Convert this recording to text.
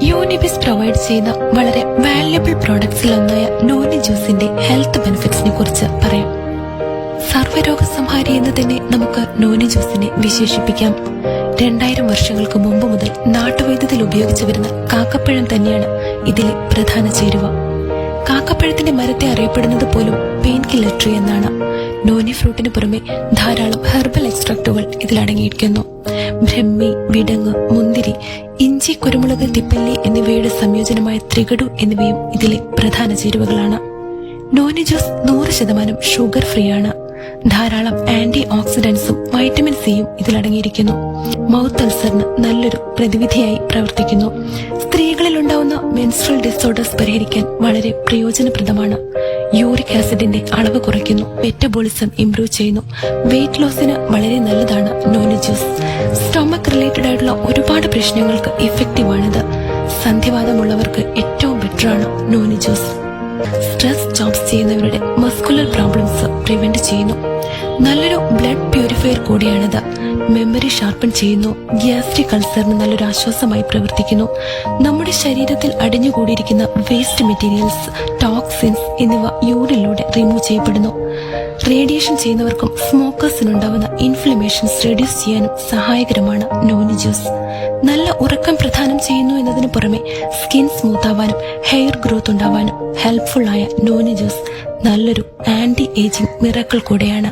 യൂണിബിസ് provide ചെയ്യുന്ന വളരെ valuable പ്രോഡക്ട്സിൽ ഒന്നായ നോനി ജ്യൂസിന്റെ ഹെൽത്ത് ബെനിഫിറ്റ്സിനെ കുറിച്ച് പറയാം. സർവ്വരോഗ സംഹാരി എന്ന് തന്നെ നമുക്ക് നോനി ജ്യൂസിനെ വിശേഷിപ്പിക്കാം. 2000 വർഷങ്ങൾക്ക് മുമ്പ് മുതൽ നാട്ടുവൈദ്യത്തിൽ ഉപയോഗിച്ചു വരുന്ന കാക്കപ്പഴം തന്നെയാണ് ഇതിലെ പ്രധാന ചേരുവ. കാക്കപ്പഴത്തിന്റെ മരത്തെ അറിയപ്പെടുന്നത് പോലും പെയിൻ കില്ലർ ട്രീ എന്നാണ്. നോനി ഫ്രൂട്ടിന് പുറമെ ധാരാളം ഹെർബൽ എക്സ്ട്രാക്റ്റുകൾ ഇതിലടങ്ങിയിരിക്കുന്നു. ബ്രഹ്മി, വിടങ്ങ്, മുന്തിരി, ഇഞ്ചി, കുരുമുളക്, തിപ്പല്ലി എന്നിവയുടെ സംയോജനമായ ത്രികടു എന്നിവയും ഇതിലെ പ്രധാന ചേരുവകളാണ്. നോനി ജ്യൂസ് 100% ഷുഗർ ഫ്രീ ആണ്. ധാരാളം ആന്റി ഓക്സിഡന്റ്സും വൈറ്റമിൻ സിയും ഇതിലടങ്ങിയിരിക്കുന്നു. മൗത്ത് അൾസറിന് നല്ലൊരു പ്രതിവിധിയായി പ്രവർത്തിക്കുന്നു. സ്ത്രീകളിൽ ഉണ്ടാവുന്ന മെൻസ്ട്രൽ ഡിസോർഡേഴ്സ് പരിഹരിക്കാൻ വളരെ പ്രയോജനപ്രദമാണ്. യൂറിക് ആസിഡിന്റെ അളവ് കുറയ്ക്കുന്നു. മെറ്റബോളിസം ഇംപ്രൂവ് ചെയ്യുന്നു. വെയിറ്റ് ലോസിന് വളരെ നല്ലതാണ് നോനി ജ്യൂസ്. സ്റ്റൊമക് റിലേറ്റഡ് ആയിട്ടുള്ള ഒരുപാട് പ്രശ്നങ്ങൾക്ക് ഇഫക്റ്റീവാണിത്. സന്ധിവാതമുള്ളവർക്ക് ഏറ്റവും ബെറ്ററാണ് നോനി ജ്യൂസ്. സ്ട്രെസ് ജോബ്സ് ചെയ്യുന്നവരുടെ മസ്കുലർ പ്രോബ്ലംസ് പ്രിവെന്റ് ചെയ്യുന്നു. നല്ലൊരു ബ്ലഡ് പ്യൂരിഫയർ കൂടിയാണിത്. മെമ്മറി ഷാർപ്പൺ ചെയ്യുന്നു. ഗ്യാസ്ട്രിക് അൾസറിന് നല്ലൊരു ആശ്വാസമായി പ്രവർത്തിക്കുന്നു. നമ്മുടെ ശരീരത്തിൽ അടിഞ്ഞുകൂടിയിരിക്കുന്ന വേസ്റ്റ് മെറ്റീരിയൽസ്, ടോക്സിൻസ് എന്നിവ യൂറിനിലൂടെ റിമൂവ് ചെയ്യപ്പെടുന്നു. റേഡിയേഷൻ ചെയ്യുന്നവർക്കും സ്മോക്കേഴ്സിനുണ്ടാവുന്ന ഇൻഫ്ലമേഷൻസ് റെഡ്യൂസ് ചെയ്യാനും സഹായകരമാണ് നോനി ജ്യൂസ്. നല്ല ഉറക്കം പ്രദാനം ചെയ്യുന്നു എന്നതിന് പുറമെ സ്കിൻ സ്മൂത്ത് ആവാനും ഹെയർ ഗ്രോത്ത് ഉണ്ടാവാനും ഹെൽപ്ഫുൾ ആയ നോനി ജ്യൂസ് നല്ലൊരു ആന്റി ഏജിംഗ് മിറക്കിൾ കൂടെയാണ്.